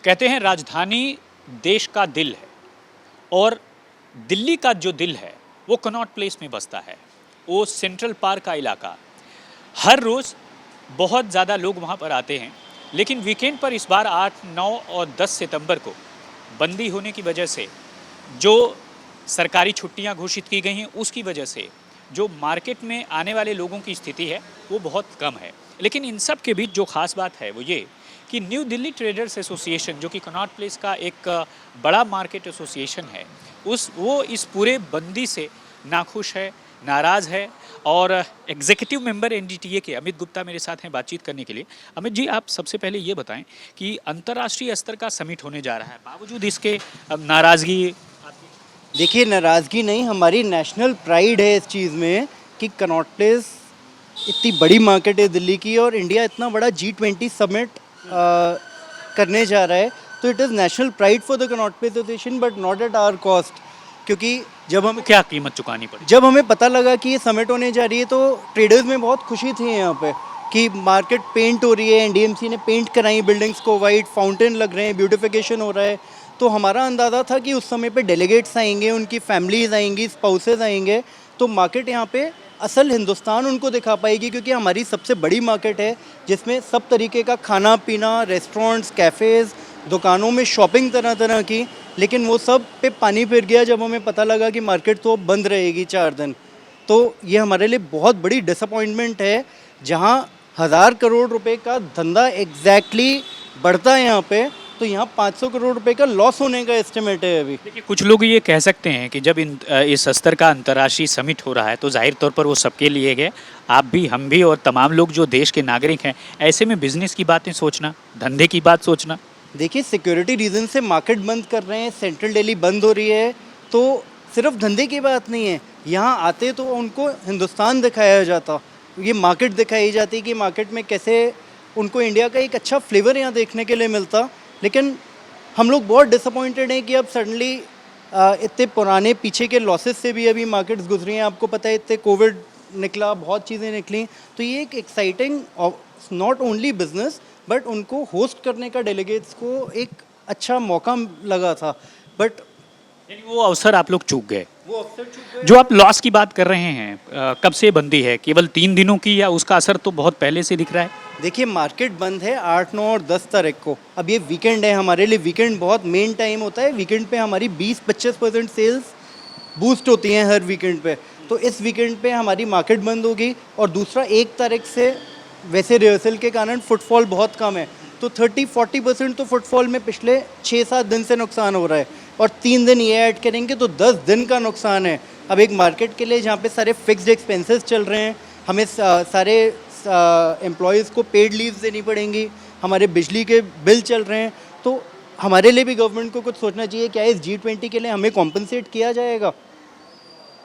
कहते हैं राजधानी देश का दिल है और दिल्ली का जो दिल है वो कनॉट प्लेस में बसता है। वो सेंट्रल पार्क का इलाका, हर रोज़ बहुत ज़्यादा लोग वहाँ पर आते हैं, लेकिन वीकेंड पर इस बार 8, 9 और 10 सितंबर को बंदी होने की वजह से, जो सरकारी छुट्टियां घोषित की गई हैं उसकी वजह से जो मार्केट में आने वाले लोगों की स्थिति है वो बहुत कम है। लेकिन इन सब के बीच जो ख़ास बात है वो ये कि न्यू दिल्ली ट्रेडर्स एसोसिएशन, जो कि कनॉट प्लेस का एक बड़ा मार्केट एसोसिएशन है, वो इस पूरे बंदी से नाखुश है, नाराज़ है। और एग्जीक्यूटिव मेंबर एनडीटीए के अमित गुप्ता मेरे साथ हैं बातचीत करने के लिए। अमित जी, आप सबसे पहले ये बताएं कि अंतर्राष्ट्रीय स्तर का समिट होने जा रहा है, बावजूद इसके नाराज़गी। देखिए, नाराज़गी नहीं, हमारी नेशनल प्राइड है इस चीज़ में कि कनॉट प्लेस इतनी बड़ी मार्केट है दिल्ली की और इंडिया इतना बड़ा G20 समिट करने जा रहा है, तो it is national pride for the Connaught Place association, but not at our cost. क्योंकि जब हम क्या कीमत चुकानी पड़ी? जब हमें पता लगा कि ये समिट होने जा रही है तो ट्रेडर्स में बहुत खुशी थी यहाँ पे कि मार्केट पेंट हो रही है, एनडीएमसी ने पेंट कराई बिल्डिंग्स को, वाइट फाउंटेन लग रहे हैं, ब्यूटिफिकेशन हो रहा है। तो हमारा अंदाज़ा था कि उस समय पे डेलीगेट्स आएंगे, उनकी फैमिलीज़ आएंगी, स्पाउसेस आएंगे, तो मार्केट यहाँ पे असल हिंदुस्तान उनको दिखा पाएगी, क्योंकि हमारी सबसे बड़ी मार्केट है जिसमें सब तरीके का खाना पीना, रेस्टोरेंट्स, कैफ़ेज़, दुकानों में शॉपिंग तरह तरह की। लेकिन वो सब पे पानी फिर गया जब हमें पता लगा कि मार्केट तो बंद रहेगी 4 दिन। तो ये हमारे लिए बहुत बड़ी डिसअपॉइंटमेंट है, जहाँ 1000 करोड़ रुपए का धंधा एग्जैक्टली बढ़ता है यहाँ पे, तो यहाँ 500 करोड़ रुपए का लॉस होने का एस्टिमेट है अभी। देखिए, कुछ लोग ये कह सकते हैं कि जब इस स्तर का अंतर्राष्ट्रीय समिट हो रहा है तो जाहिर तौर पर वो सबके लिए है, आप भी, हम भी और तमाम लोग जो देश के नागरिक हैं, ऐसे में बिजनेस की बातें सोचना, धंधे की बात सोचना। देखिए, सिक्योरिटी रीज़न से मार्केट बंद कर रहे हैं, सेंट्रल दिल्ली बंद हो रही है, तो सिर्फ धंधे की बात नहीं है। यहाँ आते तो उनको हिंदुस्तान दिखाया जाता, ये मार्केट दिखाई जाती कि मार्केट में कैसे उनको इंडिया का एक अच्छा फ्लेवर यहाँ देखने के लिए मिलता। लेकिन हम लोग बहुत डिसअपॉइंटेड हैं कि अब सडनली इतने पुराने पीछे के लॉसेस से भी अभी मार्केट्स गुजरी हैं। आपको पता है, इतने कोविड निकला, बहुत चीज़ें निकली, तो ये एक exciting not only business but उनको होस्ट करने का डेलीगेट्स को एक अच्छा मौका लगा था, बट यानी वो अवसर आप लोग चूक गए। जो आप लॉस की बात कर रहे हैं, कब से बंदी है? केवल 3 दिनों की, या उसका असर तो बहुत पहले से दिख रहा है? देखिए, मार्केट बंद है 8, 9 और 10 तारीख को। अब ये वीकेंड है, हमारे लिए वीकेंड बहुत मेन टाइम होता है। वीकेंड पे हमारी 20-25% सेल्स बूस्ट होती हैं हर वीकेंड पे। तो इस वीकेंड पे हमारी मार्केट बंद होगी। और दूसरा, 1 तारीख से वैसे रिहर्सल के कारण फुटफॉल बहुत कम है, तो 30-40% तो फुटफॉल में पिछले 6-7 दिन से नुकसान हो रहा है, और 3 दिन ये ऐड करेंगे तो 10 दिन का नुकसान है। अब एक मार्केट के लिए जहाँ पे सारे फिक्स्ड एक्सपेंसेस चल रहे हैं, हमें सारे एम्प्लॉयज़ को पेड लीव्स देनी पड़ेंगी, हमारे बिजली के बिल चल रहे हैं, तो हमारे लिए भी गवर्नमेंट को कुछ सोचना चाहिए। क्या इस G20 के लिए हमें कॉम्पनसेट किया जाएगा?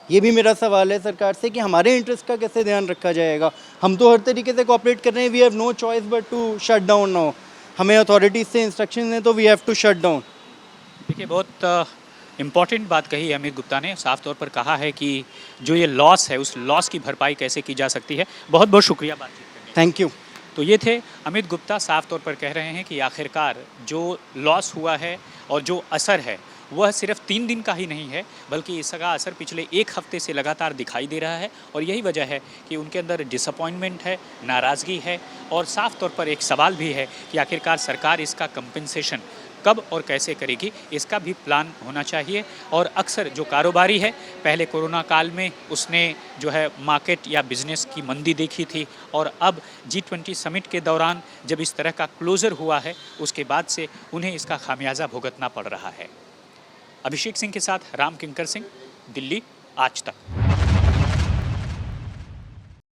ये भी मेरा सवाल है सरकार से कि हमारे इंटरेस्ट का कैसे ध्यान रखा जाएगा। हम तो हर तरीके से कोऑपरेट कर रहे हैं, we have no choice but to shut down now. हमें अथॉरिटीज़ से इंस्ट्रक्शन हैं तो we have to shut down. देखिए, बहुत इम्पॉर्टेंट बात कही है अमित गुप्ता ने। साफ तौर पर कहा है कि जो ये लॉस है, उस लॉस की भरपाई कैसे की जा सकती है। बहुत बहुत शुक्रिया बातचीत करने। Thank you. तो ये थे अमित गुप्ता, साफ तौर पर कह रहे हैं कि आखिरकार जो लॉस हुआ है और जो असर है वह सिर्फ 3 दिन का ही नहीं है, बल्कि इसका असर पिछले 1 हफ्ते से लगातार दिखाई दे रहा है। और यही वजह है कि उनके अंदर डिसअपॉइंटमेंट है, नाराज़गी है, और साफ तौर पर एक सवाल भी है कि आखिरकार सरकार इसका कंपनसेशन कब और कैसे करेगी, इसका भी प्लान होना चाहिए। और अक्सर जो कारोबारी है, पहले कोरोना काल में उसने जो है मार्केट या बिज़नेस की मंदी देखी थी, और अब G20 समिट के दौरान जब इस तरह का क्लोज़र हुआ है, उसके बाद से उन्हें इसका खामियाजा भुगतना पड़ रहा है। अभिषेक सिंह के साथ राम किंकर सिंह, दिल्ली आज तक।